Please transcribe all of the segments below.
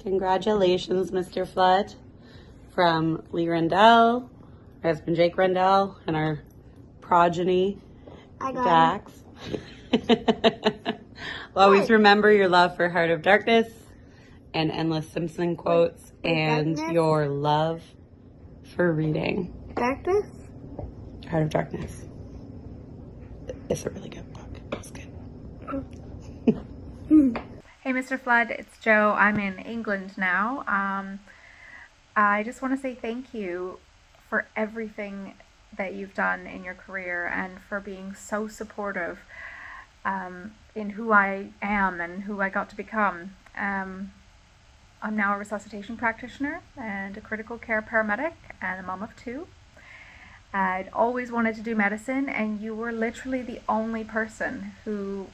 Congratulations, Mr. Flood, from Lee Rendell, my husband Jake Rendell, and our progeny, Dax. We'll always remember your love for Heart of Darkness and endless Simpson quotes and your love for reading. Darkness? Heart of Darkness. It's a really good book. It's good. Hey Mr. Flood, it's Joe. I'm in England now. I just want to say thank you for everything that you've done in your career and for being so supportive in who I am and who I got to become. I'm now a resuscitation practitioner and a critical care paramedic and a mom of 2. I'd always wanted to do medicine, and you were literally the only person who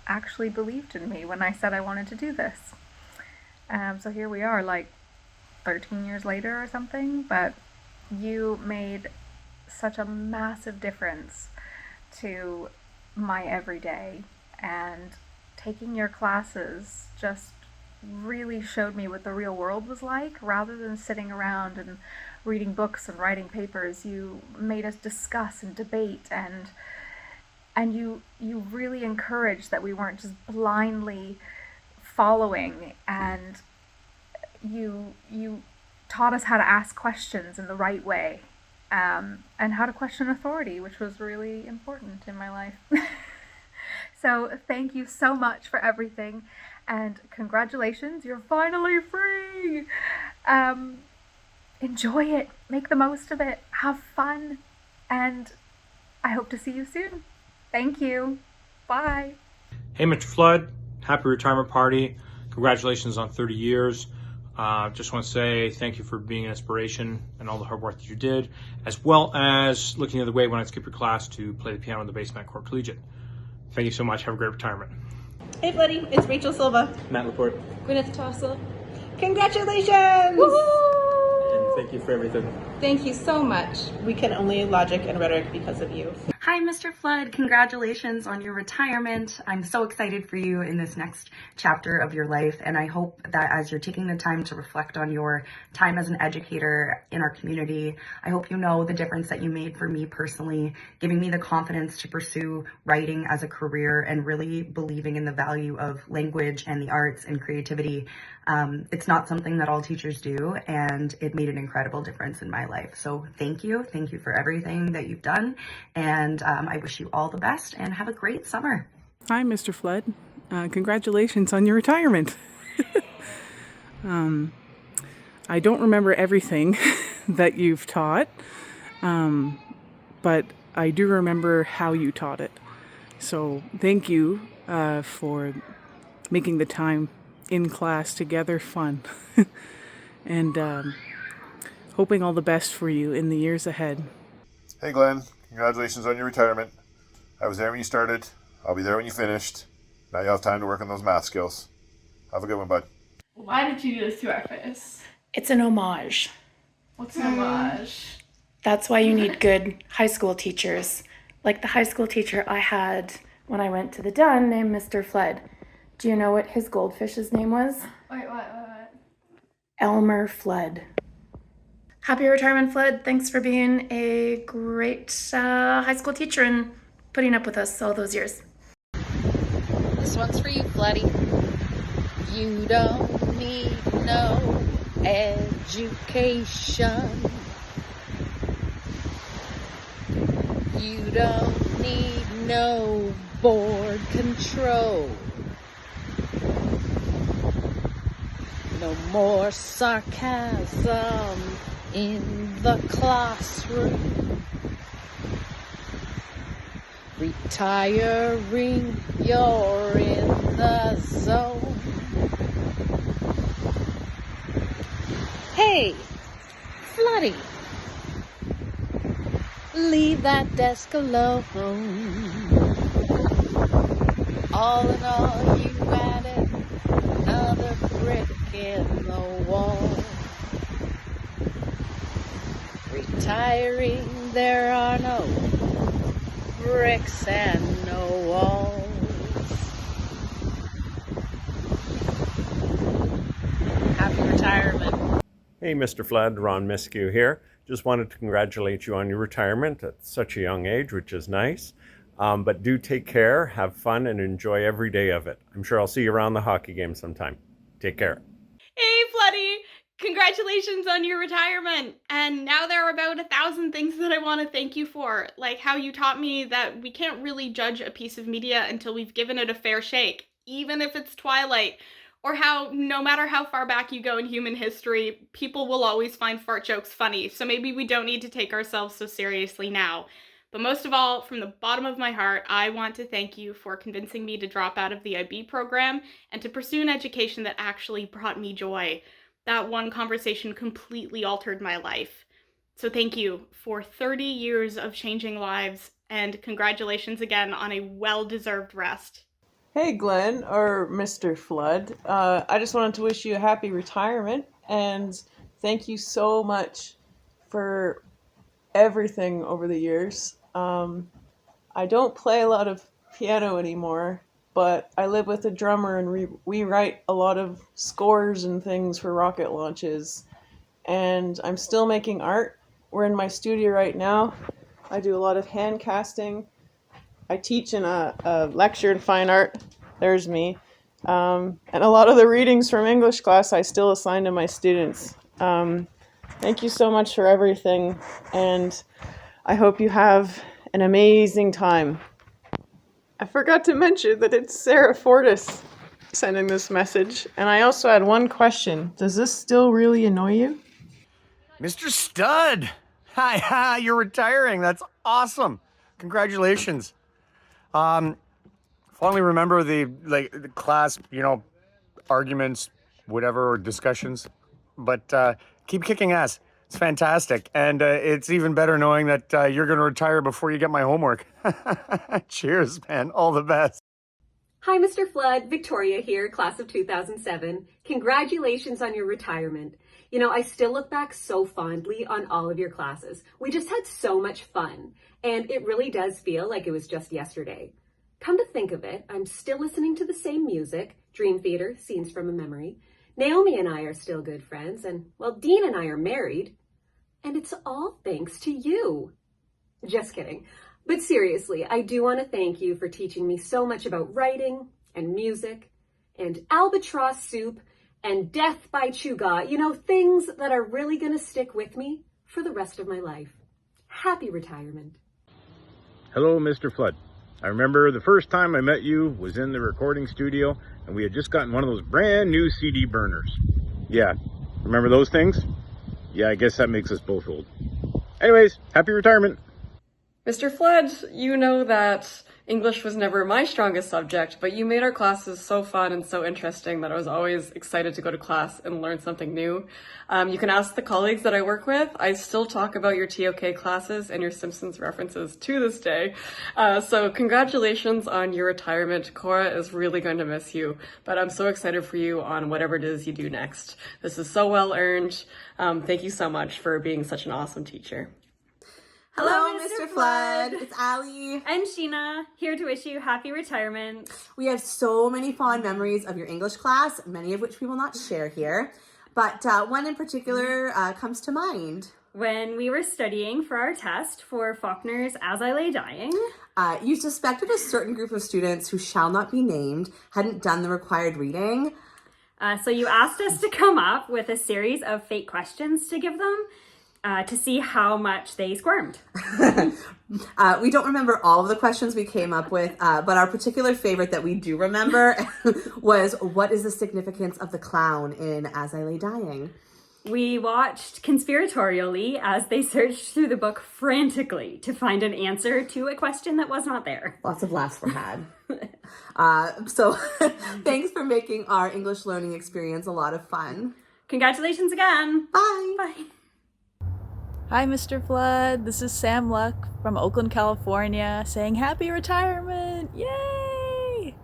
actually believed in me when I said I wanted to do this. So here we are, like 13 years later or something, but you made such a massive difference to my everyday, and taking your classes just really showed me what the real world was like. Rather than sitting around and reading books and writing papers, you made us discuss and debate, and you really encouraged that we weren't just blindly following, and you taught us how to ask questions in the right way, and how to question authority, which was really important in my life. So thank you so much for everything, and congratulations, you're finally free. Enjoy it, make the most of it, have fun, and I hope to see you soon. Thank you. Bye. Hey, Mr. Flood. Happy retirement party. Congratulations on 30 years. Just want to say thank you for being an inspiration and all the hard work that you did, as well as looking the other way when I skipped your class to play the piano in the basement at Korah Collegiate. Thank you so much. Have a great retirement. Hey, Floody. It's Rachel Silva. Matt Laporte. Gwyneth Tossel. Congratulations! And thank you for everything. Thank you so much. We can only logic and rhetoric because of you. Hi, Mr. Flood. Congratulations on your retirement. I'm so excited for you in this next chapter of your life, and I hope that as you're taking the time to reflect on your time as an educator in our community, I hope you know the difference that you made for me personally, giving me the confidence to pursue writing as a career and really believing in the value of language and the arts and creativity. It's not something that all teachers do, and it made an incredible difference in my life. So thank you. Thank you for everything that you've done, and I wish you all the best and have a great summer. Hi, Mr. Flood. Congratulations on your retirement. I don't remember everything that you've taught, but I do remember how you taught it. So thank you for making the time in class together fun. And hoping all the best for you in the years ahead. Hey Glenn, congratulations on your retirement. I was there when you started. I'll be there when you finished. Now you have time to work on those math skills. Have a good one, bud. Why did you do this to our face? It's an homage. What's an homage? That's why you need good high school teachers. Like the high school teacher I had when I went to the Dunn named Mr. Flood. Do you know what his goldfish's name was? Wait, what? Elmer Flood. Happy retirement, Flood. Thanks for being a great high school teacher and putting up with us all those years. This one's for you, Floody. You don't need no education. You don't need no board control. No more sarcasm in the classroom. Retiring, you're in the zone. Hey, Floody, leave that desk alone. All in all, you added another brick in the wall. Retiring, there are no bricks and no walls. Happy Hey, Mr. Flood, Ron Miskew here. Just wanted to congratulate you on your retirement at such a young age, which is nice. But do take care, have fun, and enjoy every day of it. I'm sure I'll see you around the hockey game sometime. Take care. Hey, Floody! Congratulations on your retirement! And now there are about 1,000 things that I want to thank you for, like how you taught me that we can't really judge a piece of media until we've given it a fair shake, even if it's Twilight. Or how, no matter how far back you go in human history, people will always find fart jokes funny, so maybe we don't need to take ourselves so seriously now. But most of all, from the bottom of my heart, I want to thank you for convincing me to drop out of the IB program and to pursue an education that actually brought me joy. That one conversation completely altered my life. So thank you for 30 years of changing lives, and congratulations again on a well-deserved rest. Hey Glenn, or Mr. Flood, I just wanted to wish you a happy retirement and thank you so much for everything over the years. I don't play a lot of piano anymore, but I live with a drummer and we write a lot of scores and things for rocket launches. And I'm still making art. We're in my studio right now. I do a lot of hand casting. I teach in a lecture in fine art. There's me. And a lot of the readings from English class I still assign to my students. Thank you so much for everything, and I hope you have an amazing time. I forgot to mention that it's Sarah Fortis sending this message, and I also had one question. Does this still really annoy you? Mr. Stud! Hi, you're retiring. That's awesome. Congratulations. Fondly remember the class, arguments, whatever, or discussions. But keep kicking ass. It's fantastic. And it's even better knowing that you're going to retire before you get my homework. Cheers, man. All the best. Hi, Mr. Flood. Victoria here, class of 2007. Congratulations on your retirement. I still look back so fondly on all of your classes. We just had so much fun, and it really does feel like it was just yesterday. Come to think of it, I'm still listening to the same music, Dream Theater, Scenes from a Memory. Naomi and I are still good friends, and, Dean and I are married. And it's all thanks to you. Just kidding. But seriously, I do want to thank you for teaching me so much about writing and music and albatross soup and death by Chugah, things that are really going to stick with me for the rest of my life. Happy retirement. Hello, Mr. Flood. I remember the first time I met you was in the recording studio, and we had just gotten one of those brand new CD burners. Yeah, remember those things? Yeah, I guess that makes us both old. Anyways, happy retirement. Mr. Flood, you know that English was never my strongest subject, but you made our classes so fun and so interesting that I was always excited to go to class and learn something new. You can ask the colleagues that I work with. I still talk about your TOK classes and your Simpsons references to this day. So congratulations on your retirement. Korah is really going to miss you, but I'm so excited for you on whatever it is you do next. This is so well earned. Thank you so much for being such an awesome teacher. Hello, Mr. Flood. It's Allie. And Sheena, here to wish you happy retirement. We have so many fond memories of your English class, many of which we will not share here, but one in particular comes to mind. When we were studying for our test for Faulkner's As I Lay Dying, you suspected a certain group of students who shall not be named hadn't done the required reading. So you asked us to come up with a series of fake questions to give them, to see how much they squirmed. We don't remember all of the questions we came up with, but our particular favorite that we do remember was, what is the significance of the clown in As I Lay Dying? We watched conspiratorially as they searched through the book frantically to find an answer to a question that was not there. Lots of laughs were had. So thanks for making our English learning experience a lot of fun. Congratulations again. Bye. Bye. Hi, Mr. Flood. This is Sam Luck from Oakland, California, saying happy retirement. Yay!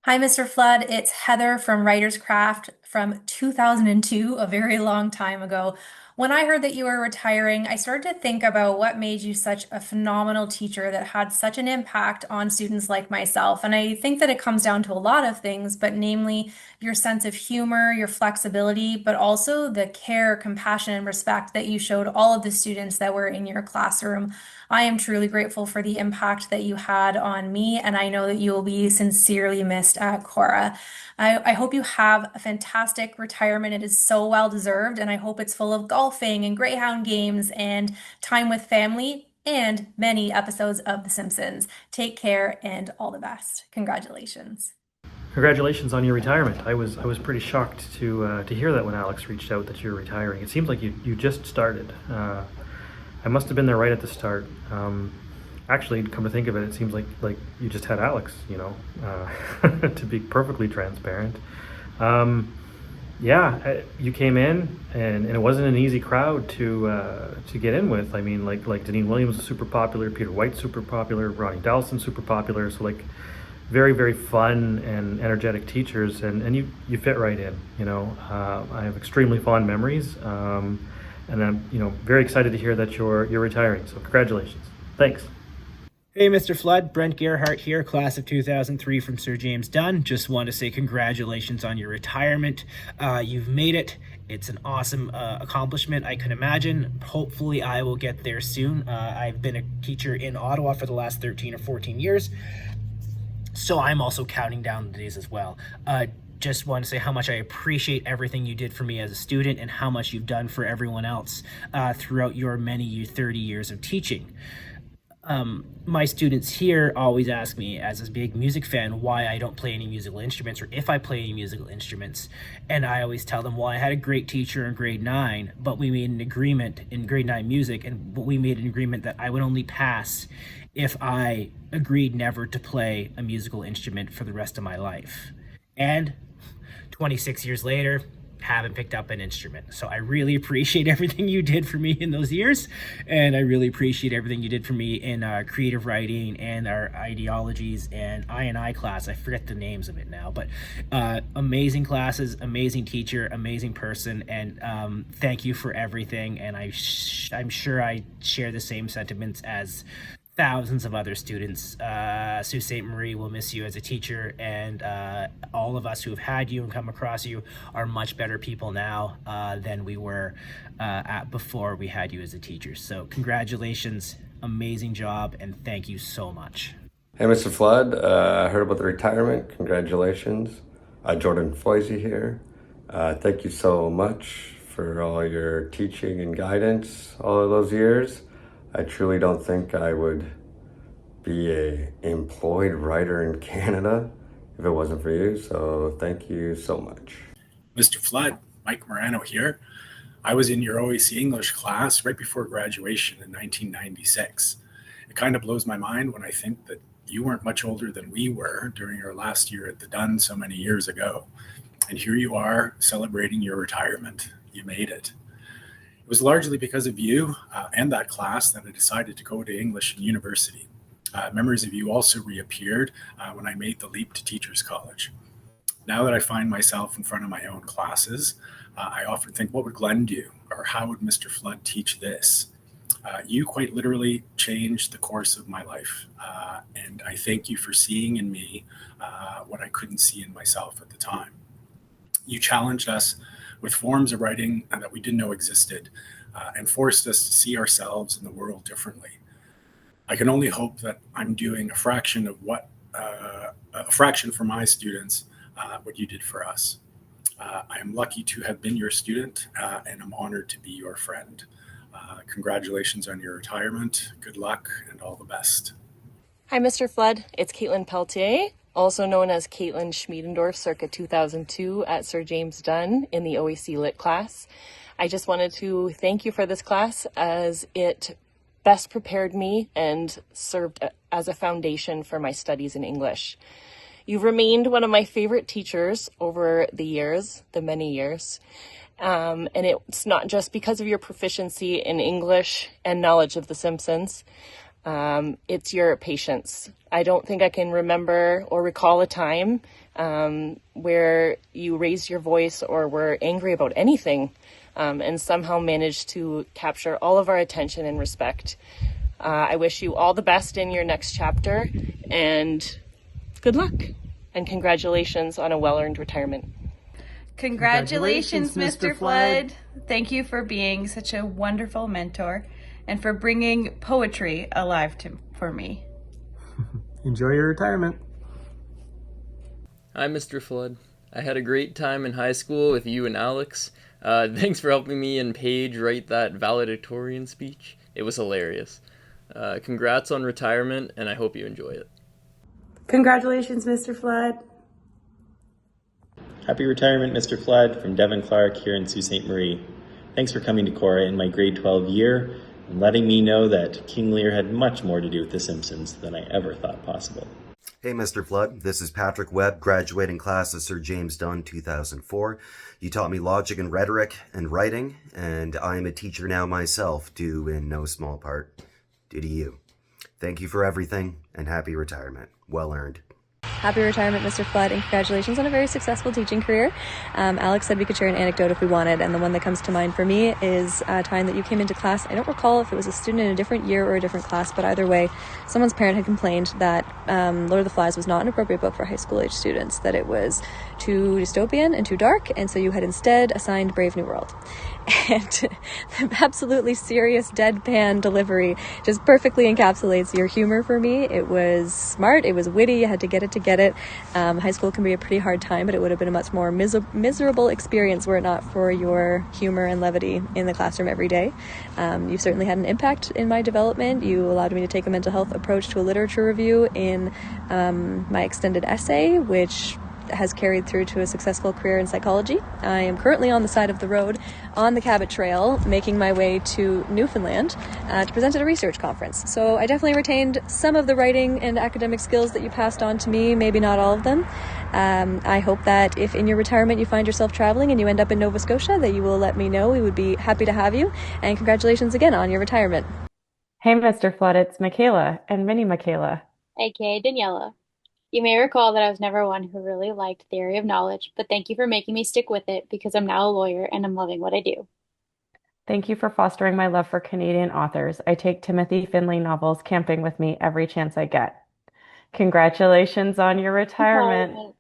Hi, Mr. Flood. It's Heather from Writer's Craft from 2002, a very long time ago. When I heard that you were retiring, I started to think about what made you such a phenomenal teacher that had such an impact on students like myself. And I think that it comes down to a lot of things, but namely your sense of humor, your flexibility, but also the care, compassion, and respect that you showed all of the students that were in your classroom. I am truly grateful for the impact that you had on me, and I know that you will be sincerely missed at Korah. I hope you have a fantastic retirement. It is so well deserved, and I hope it's full of golfing and Greyhound games and time with family and many episodes of The Simpsons. Take care and all the best. Congratulations. Congratulations on your retirement. I was pretty shocked to hear that when Alex reached out that you were retiring. It seems like you just started. I must have been there right at the start. Actually, come to think of it, it seems like you just had Alex, to be perfectly transparent. You came in, and it wasn't an easy crowd to get in with. I mean, like Deneen Williams was super popular, Peter White super popular, Ronnie Dallson super popular. So very, very fun and energetic teachers, and you fit right in. I have extremely fond memories, and I'm very excited to hear that you're retiring. So congratulations. Thanks. Hey, Mr. Flood, Brent Gerhart here, class of 2003 from Sir James Dunn. Just want to say congratulations on your retirement. You've made it. It's an awesome accomplishment, I can imagine. Hopefully I will get there soon. I've been a teacher in Ottawa for the last 13 or 14 years, so I'm also counting down the days as well. Just want to say how much I appreciate everything you did for me as a student and how much you've done for everyone else throughout your 30 years of teaching. My students here always ask me, as a big music fan, why I don't play any musical instruments or if I play any musical instruments. And I always tell them, well, I had a great teacher in grade 9, but we made an agreement in grade 9 music, and we made an agreement that I would only pass if I agreed never to play a musical instrument for the rest of my life. And 26 years later, haven't picked up an instrument. So I really appreciate everything you did for me in those years, and I really appreciate everything you did for me in creative writing and our ideologies and I&I class. I forget the names of it now, but amazing classes, amazing teacher, amazing person, and thank you for everything. And I'm sure I share the same sentiments as thousands of other students. Sault Ste. Marie will miss you as a teacher, and all of us who have had you and come across you are much better people now than we were before we had you as a teacher. So congratulations, amazing job, and thank you so much. Hey, Mr. Flood, I heard about the retirement. Congratulations. Jordan Foisey here. Thank you so much for all your teaching and guidance all of those years. I truly don't think I would be a employed writer in Canada if it wasn't for you, so thank you so much. Mr. Flood, Mike Morano here. I was in your OAC English class right before graduation in 1996. It kind of blows my mind when I think that you weren't much older than we were during our last year at the Dunn so many years ago. And here you are celebrating your retirement. You made it. It was largely because of you and that class that I decided to go to English in university. Memories of you also reappeared when I made the leap to Teachers College. Now that I find myself in front of my own classes, I often think, what would Glenn do? Or how would Mr. Flood teach this? You quite literally changed the course of my life. And I thank you for seeing in me what I couldn't see in myself at the time. You challenged us with forms of writing that we didn't know existed, and forced us to see ourselves and the world differently. I can only hope that I'm doing a fraction for my students what you did for us. I am lucky to have been your student, and I'm honored to be your friend. Congratulations on your retirement. Good luck and all the best. Hi, Mr. Flood. It's Caitlin Peltier, also known as Caitlin Schmiedendorf, circa 2002 at Sir James Dunn in the OAC Lit class. I just wanted to thank you for this class, as it best prepared me and served as a foundation for my studies in English. You've remained one of my favorite teachers over the many years. And it's not just because of your proficiency in English and knowledge of The Simpsons. It's your patience. I don't think I can remember or recall a time where you raised your voice or were angry about anything, and somehow managed to capture all of our attention and respect. I wish you all the best in your next chapter, and good luck, and congratulations on a well-earned retirement. Congratulations, Mr. Flood. Thank you for being such a wonderful mentor and for bringing poetry alive for me. Enjoy your retirement. Hi, Mr. Flood. I had a great time in high school with you and Alex. Thanks for helping me and Paige write that valedictorian speech. It was hilarious. Congrats on retirement, and I hope you enjoy it. Congratulations, Mr. Flood. Happy retirement, Mr. Flood, from Devin Clark here in Sault Ste. Marie. Thanks for coming to Korah in my grade 12 year and letting me know that King Lear had much more to do with The Simpsons than I ever thought possible. Hey, Mr. Flood. This is Patrick Webb, graduating class of Sir James Dunn 2004. You taught me logic and rhetoric and writing, and I am a teacher now myself, due in no small part due to you. Thank you for everything, and happy retirement. Well earned. Happy retirement, Mr. Flood, and congratulations on a very successful teaching career. Alex said we could share an anecdote if we wanted, and the one that comes to mind for me is a time that you came into class. I don't recall if it was a student in a different year or a different class, but either way, someone's parent had complained that Lord of the Flies was not an appropriate book for high school age students, that it was too dystopian and too dark, and so you had instead assigned Brave New World. And the absolutely serious deadpan delivery just perfectly encapsulates your humor for me. It was smart, it was witty, you had to get it to get it. High school can be a pretty hard time, but it would have been a much more miserable experience were it not for your humor and levity in the classroom every day. You've certainly had an impact in my development. You allowed me to take a mental health approach to a literature review in my extended essay, which has carried through to a successful career in psychology. I am currently on the side of the road on the Cabot Trail, making my way to Newfoundland to present at a research conference. So I definitely retained some of the writing and academic skills that you passed on to me, maybe not all of them. I hope that if in your retirement you find yourself traveling and you end up in Nova Scotia, that you will let me know. We would be happy to have you. And congratulations again on your retirement. Hey, Mr. Flood, it's Michaela and Mini Michaela. aka Daniela. You may recall that I was never one who really liked theory of knowledge, but thank you for making me stick with it because I'm now a lawyer and I'm loving what I do. Thank you for fostering my love for Canadian authors. I take Timothy Finley novels camping with me every chance I get. Congratulations on your retirement.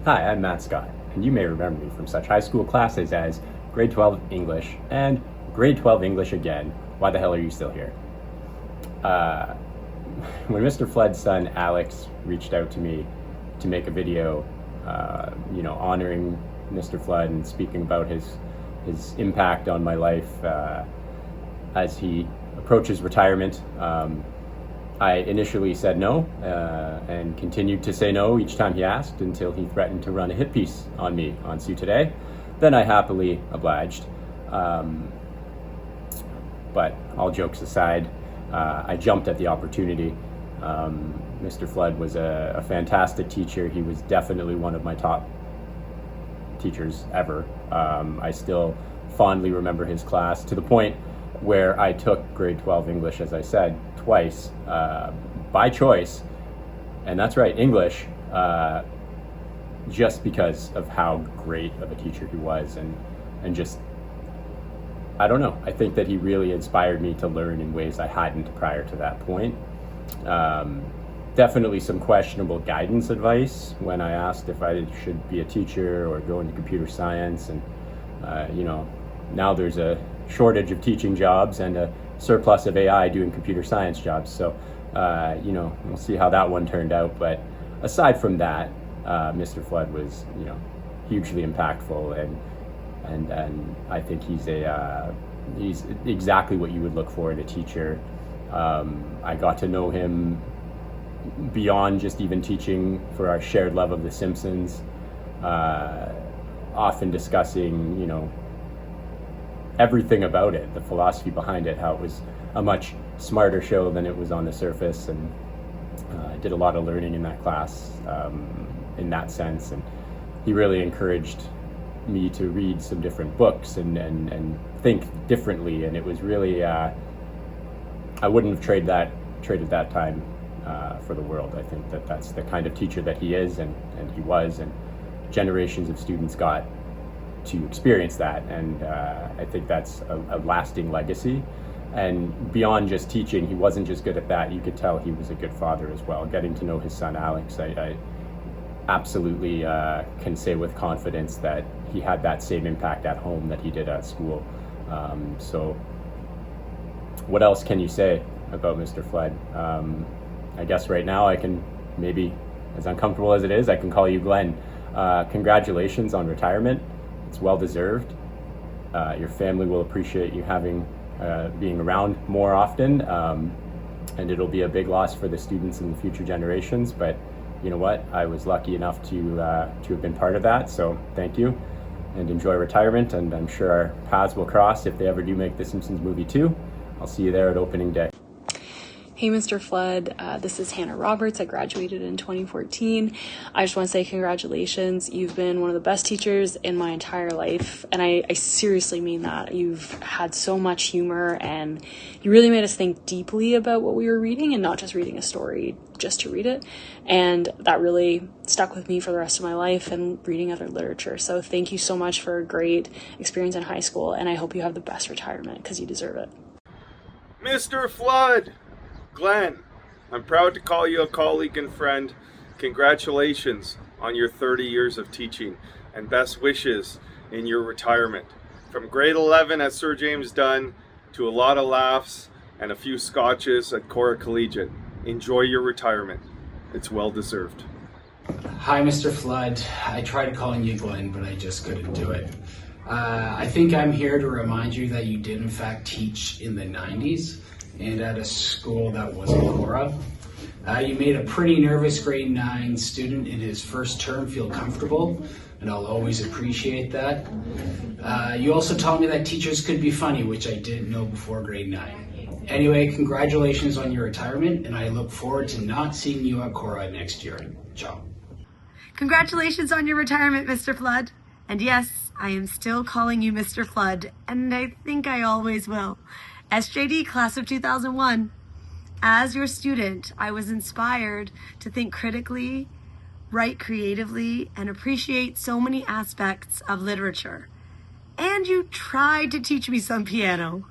Hi, I'm Matt Scott, and you may remember me from such high school classes as grade 12 English and grade 12 English again. Why the hell are you still here? When Mr. Flood's son Alex reached out to me to make a video, honoring Mr. Flood and speaking about his impact on my life as he approaches retirement, I initially said no and continued to say no each time he asked until he threatened to run a hit piece on me on Sault Today. Then I happily obliged. But all jokes aside, I jumped at the opportunity. Mr. Flood was a fantastic teacher. He was definitely one of my top teachers ever. I still fondly remember his class to the point where I took grade 12 English, as I said, twice by choice. And that's right, English, just because of how great of a teacher he was and just, I don't know. I think that he really inspired me to learn in ways I hadn't prior to that point. Definitely some questionable guidance advice when I asked if I should be a teacher or go into computer science. And, now there's a shortage of teaching jobs and a surplus of AI doing computer science jobs. So, we'll see how that one turned out. But aside from that, Mr. Flood was, hugely impactful and I think he's exactly what you would look for in a teacher. I got to know him beyond just even teaching for our shared love of The Simpsons, often discussing, everything about it, the philosophy behind it, how it was a much smarter show than it was on the surface, and I did a lot of learning in that class in that sense, and he really encouraged me to read some different books and think differently, and it was really I wouldn't have traded that time for the world. I think that's the kind of teacher that he is and he was, and generations of students got to experience that, and I think that's a lasting legacy. And beyond just teaching, he wasn't just good at that. You could tell he was a good father as well. Getting to know his son Alex, I absolutely can say with confidence that he had that same impact at home that he did at school. So what else can you say about Mr. Flood? I guess right now I can, maybe as uncomfortable as it is, I can call you Glenn. Congratulations on retirement. It's well deserved. Your family will appreciate you being around more often, and it'll be a big loss for the students in the future generations, but you know what? I was lucky enough to have been part of that, so thank you, and enjoy retirement, and I'm sure our paths will cross if they ever do make the Simpsons movie 2. I'll see you there at opening day. Hey, Mr. Flood, this is Hannah Roberts. I graduated in 2014. I just want to say congratulations. You've been one of the best teachers in my entire life, and I seriously mean that. You've had so much humor, and you really made us think deeply about what we were reading and not just reading a story just to read it, and that really stuck with me for the rest of my life and reading other literature. So thank you so much for a great experience in high school, and I hope you have the best retirement because you deserve it. Mr. Flood! Glenn, I'm proud to call you a colleague and friend. Congratulations on your 30 years of teaching and best wishes in your retirement. From grade 11 at Sir James Dunn to a lot of laughs and a few scotches at Korah Collegiate. Enjoy your retirement. It's well deserved. Hi, Mr. Flood. I tried calling you Glenn, but I just couldn't do it. I think I'm here to remind you that you did in fact teach in the 90s. And at a school that wasn't Korah. You made a pretty nervous grade 9 student in his first term feel comfortable, and I'll always appreciate that. You also taught me that teachers could be funny, which I didn't know before grade 9. Anyway, congratulations on your retirement, and I look forward to not seeing you at Korah next year. Ciao. Congratulations on your retirement, Mr. Flood. And yes, I am still calling you Mr. Flood, and I think I always will. SJD, class of 2001. As your student, I was inspired to think critically, write creatively, and appreciate so many aspects of literature. And you tried to teach me some piano.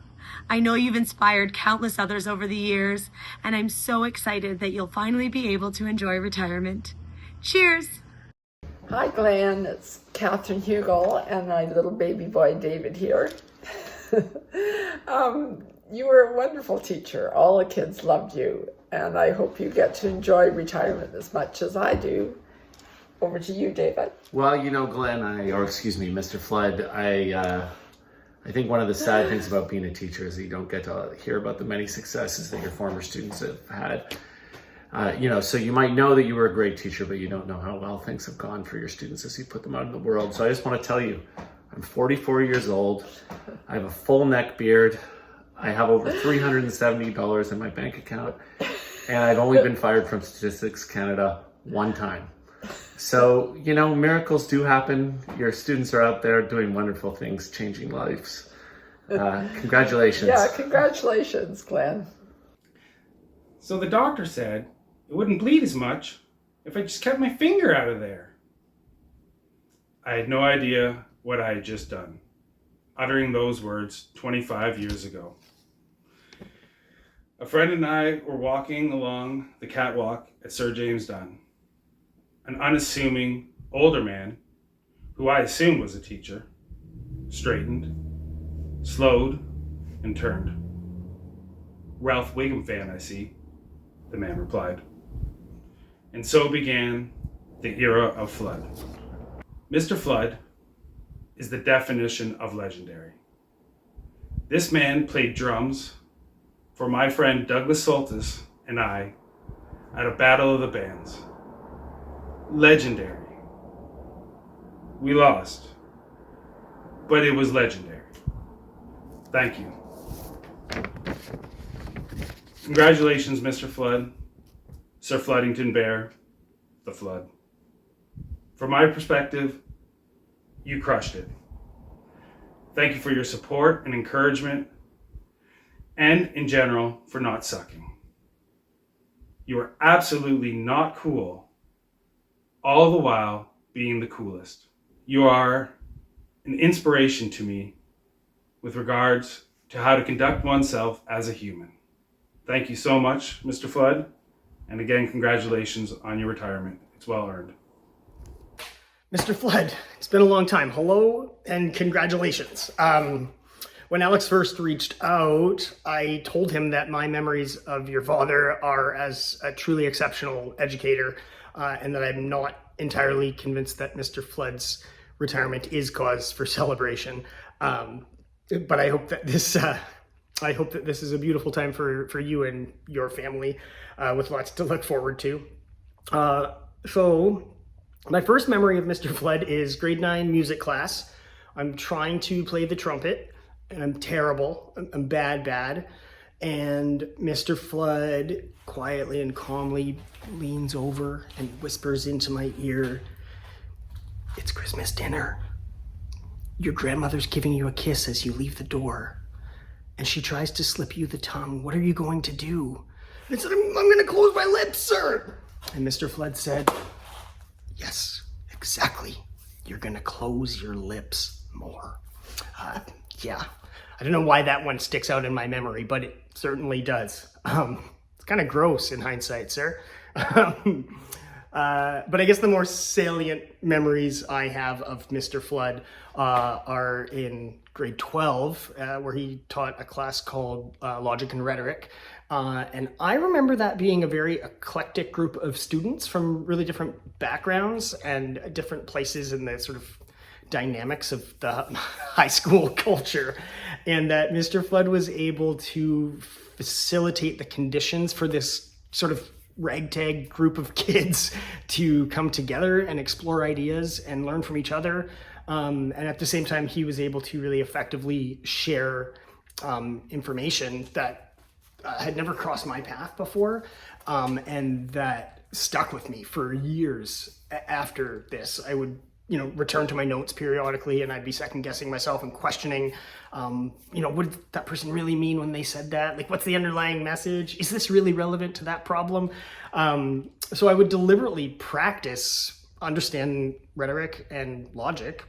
I know you've inspired countless others over the years, and I'm so excited that you'll finally be able to enjoy retirement. Cheers! Hi, Glenn. It's Catherine Hugel and my little baby boy David here. You were a wonderful teacher. All the kids loved you, and I hope you get to enjoy retirement as much as I do. Over to you, David. Well, you know, Glenn, Mr. Flood, I think one of the sad things about being a teacher is that you don't get to hear about the many successes that your former students have had. So you might know that you were a great teacher, but you don't know how well things have gone for your students as you put them out in the world. So I just want to tell you, I'm 44 years old. I have a full neck beard. I have over $370 in my bank account, and I've only been fired from Statistics Canada one time. So, miracles do happen. Your students are out there doing wonderful things, changing lives. Congratulations. Yeah, congratulations, Glenn. So the doctor said it wouldn't bleed as much if I just kept my finger out of there. I had no idea what I had just done, uttering those words 25 years ago. A friend and I were walking along the catwalk at Sir James Dunn. An unassuming older man, who I assumed was a teacher, straightened, slowed, and turned. "Ralph Wiggum fan, I see," the man replied. And so began the era of Flood. Mr. Flood is the definition of legendary. This man played drums for my friend Douglas Soltis and I at a battle of the bands. Legendary. We lost, but it was legendary. Thank you. Congratulations, Mr. Flood, Sir Floodington Bear, the Flood. From my perspective, you crushed it. Thank you for your support and encouragement. and in general for not sucking. You are absolutely not cool, all the while being the coolest. You are an inspiration to me with regards to how to conduct oneself as a human. Thank you so much, Mr. Flood. And again, congratulations on your retirement. It's well earned. Mr. Flood, it's been a long time. Hello and congratulations. When Alex first reached out, I told him that my memories of your father are as a truly exceptional educator, and that I'm not entirely convinced that Mr. Flood's retirement is cause for celebration. But I hope that this is a beautiful time for you and your family, with lots to look forward to. So my first memory of Mr. Flood is grade 9 music class. I'm trying to play the trumpet, and I'm terrible. I'm bad. And Mr. Flood quietly and calmly leans over and whispers into my ear, "It's Christmas dinner. Your grandmother's giving you a kiss as you leave the door. And she tries to slip you the tongue. What are you going to do?" I said, I'm going to close my lips, sir." And Mr. Flood said, "Yes, exactly. You're going to close your lips more." Yeah, I don't know why that one sticks out in my memory, but it certainly does. It's kind of gross in hindsight, sir. But I guess the more salient memories I have of Mr. Flood are in grade 12, where he taught a class called Logic and Rhetoric. And I remember that being a very eclectic group of students from really different backgrounds and different places in the sort of dynamics of the high school culture. And that Mr. Flood was able to facilitate the conditions for this sort of ragtag group of kids to come together and explore ideas and learn from each other. And at the same time, he was able to really effectively share information that had never crossed my path before, and that stuck with me for years after this. I would, return to my notes periodically, and I'd be second guessing myself and questioning, what did that person really mean when they said that? Like, what's the underlying message? Is this really relevant to that problem? So I would deliberately practice understanding rhetoric and logic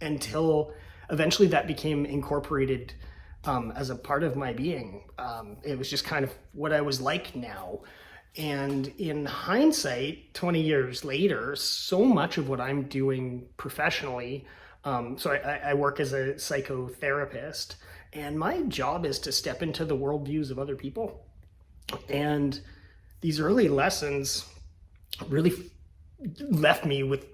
until eventually that became incorporated as a part of my being. It was just kind of what I was like now. And in hindsight, 20 years later, so much of what I'm doing professionally, so I work as a psychotherapist, and my job is to step into the worldviews of other people. And these early lessons really left me with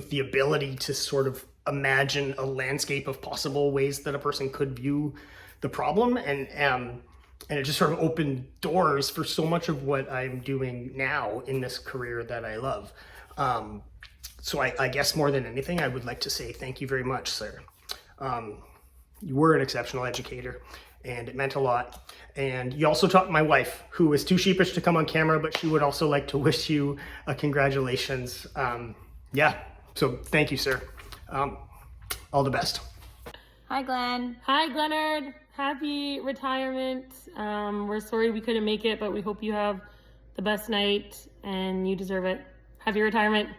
the ability to sort of imagine a landscape of possible ways that a person could view the problem, and it just sort of opened doors for so much of what I'm doing now in this career that I love. So I guess more than anything, I would like to say thank you very much, sir. You were an exceptional educator, and it meant a lot. And you also taught my wife, who was too sheepish to come on camera, but she would also like to wish you a congratulations. So thank you, sir. All the best. Hi, Glenn. Hi, Glenard. Happy retirement. We're sorry we couldn't make it, but we hope you have the best night and you deserve it. Happy retirement.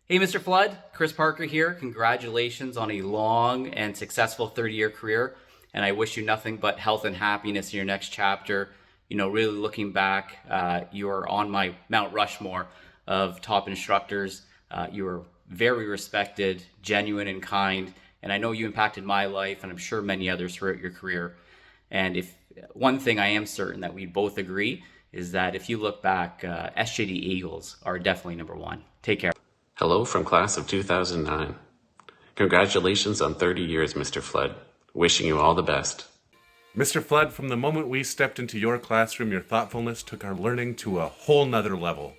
Hey, Mr. Flood. Chris Parker here. Congratulations on a long and successful 30-year career. And I wish you nothing but health and happiness in your next chapter. Really looking back, you are on my Mount Rushmore of top instructors. You are very respected, genuine, and kind. And I know you impacted my life, and I'm sure many others throughout your career. And if one thing I am certain that we both agree is that if you look back, SJD Eagles are definitely number one. Take care. Hello from class of 2009. Congratulations on 30 years, Mr. Flood. Wishing you all the best. Mr. Flood, from the moment we stepped into your classroom, your thoughtfulness took our learning to a whole nother level.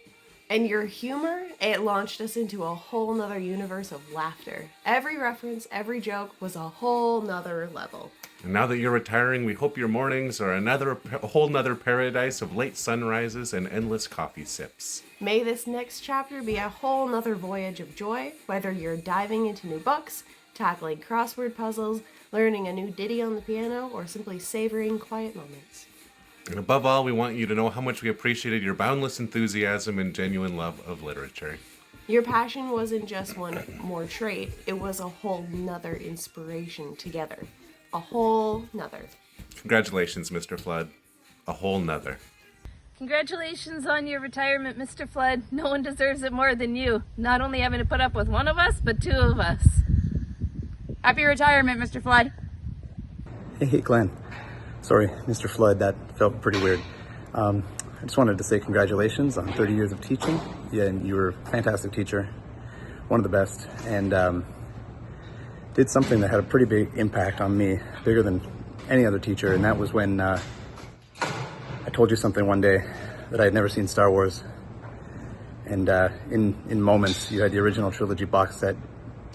And your humor, it launched us into a whole nother universe of laughter. Every reference, every joke was a whole nother level. And now that you're retiring, we hope your mornings are a whole nother paradise of late sunrises and endless coffee sips. May this next chapter be a whole nother voyage of joy, whether you're diving into new books, tackling crossword puzzles, learning a new ditty on the piano, or simply savoring quiet moments. And above all, we want you to know how much we appreciated your boundless enthusiasm and genuine love of literature. Your passion wasn't just one more trait, it was a whole nother inspiration together. A whole nother. Congratulations, Mr. Flood. A whole nother. Congratulations on your retirement, Mr. Flood. No one deserves it more than you. Not only having to put up with one of us, but two of us. Happy retirement, Mr. Flood. Hey, Glenn. Sorry, Mr. Flood, that felt pretty weird. I just wanted to say congratulations on 30 years of teaching. Yeah, and you were a fantastic teacher, one of the best, and did something that had a pretty big impact on me, bigger than any other teacher, and that was when I told you something one day that I had never seen Star Wars, and in moments you had the original trilogy box set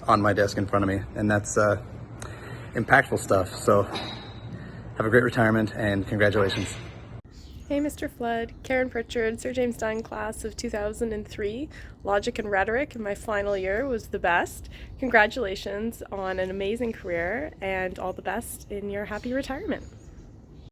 on my desk in front of me, and that's impactful stuff. So have a great retirement and congratulations. Hey, Mr. Flood, Karen Pritchard, Sir James Dunn class of 2003. Logic and Rhetoric in my final year was the best. Congratulations on an amazing career and all the best in your happy retirement.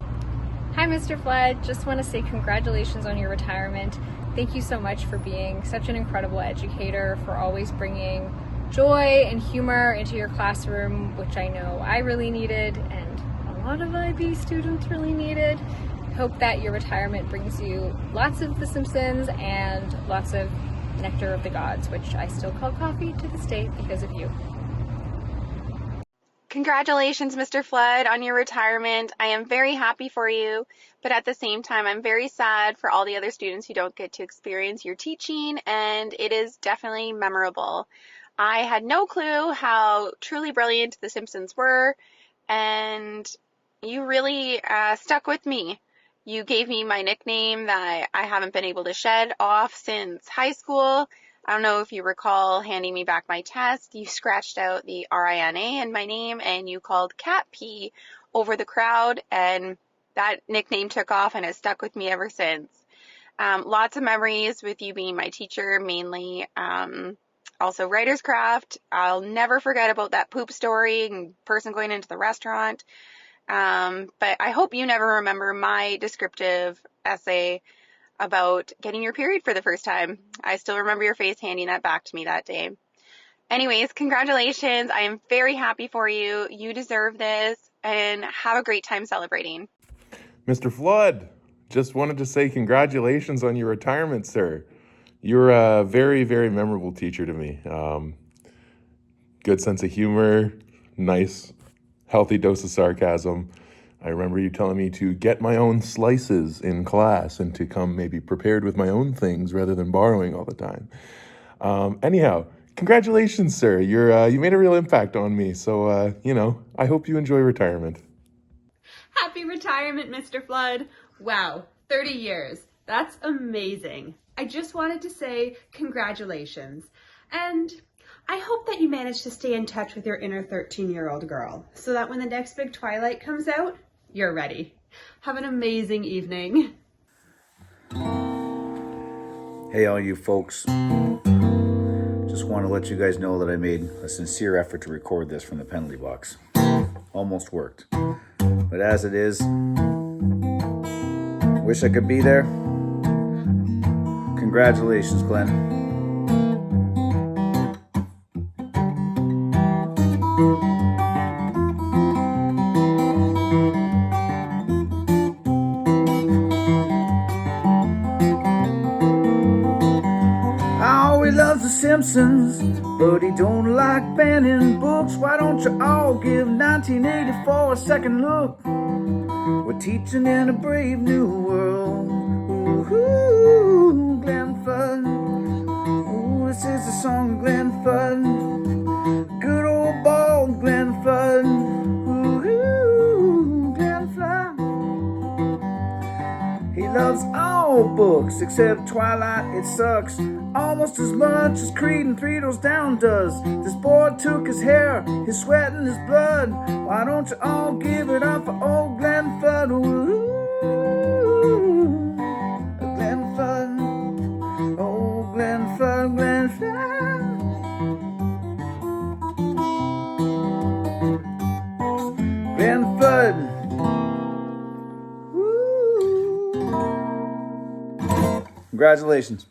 Hi, Mr. Flood. Just want to say congratulations on your retirement. Thank you so much for being such an incredible educator, for always bringing joy and humor into your classroom, which I know I really needed and a lot of IB students really needed. Hope that your retirement brings you lots of The Simpsons and lots of Nectar of the Gods, which I still call coffee to this day because of you. Congratulations, Mr. Flood, on your retirement. I am very happy for you, but at the same time, I'm very sad for all the other students who don't get to experience your teaching, and it is definitely memorable. I had no clue how truly brilliant The Simpsons were, and you really stuck with me. You gave me my nickname that I haven't been able to shed off since high school. I don't know if you recall handing me back my test. You scratched out the RINA in my name and you called Cat P over the crowd, and that nickname took off and has stuck with me ever since. Lots of memories with you being my teacher, mainly also writer's craft. I'll never forget about that poop story and person going into the restaurant. But I hope you never remember my descriptive essay about getting your period for the first time. I still remember your face handing that back to me that day. Anyways, congratulations. I am very happy for you. You deserve this, and have a great time celebrating. Mr. Flood, just wanted to say congratulations on your retirement, sir. You're a very, very memorable teacher to me. Good sense of humor, nice, healthy dose of sarcasm. I remember you telling me to get my own slices in class and to come maybe prepared with my own things rather than borrowing all the time. Anyhow, congratulations, sir. You made a real impact on me. So, I hope you enjoy retirement. Happy retirement, Mr. Flood. Wow, 30 years. That's amazing. I just wanted to say congratulations. And I hope that you manage to stay in touch with your inner 13-year-old girl so that when the next big Twilight comes out, you're ready. Have an amazing evening. Hey, all you folks. Just want to let you guys know that I made a sincere effort to record this from the penalty box. Almost worked. But as it is, wish I could be there. Congratulations, Glenn. The Simpsons, but he don't like banning books. Why don't you all give 1984 a second look? We're teaching in a brave new world. Ooh, Glenn Flood. Ooh, this is the song of Glenn Flood. Good old bald Glenn Flood. Ooh, Glenn Flood. He loves all books except Twilight. It sucks almost as much as Creed and Three Doors Down does. This boy took his hair, his sweat and his blood. Why don't you all give it up for old Glenn Flood? Ooh, Glenn Flood. Oh, Glenn Flood, Glenn Flood. Congratulations.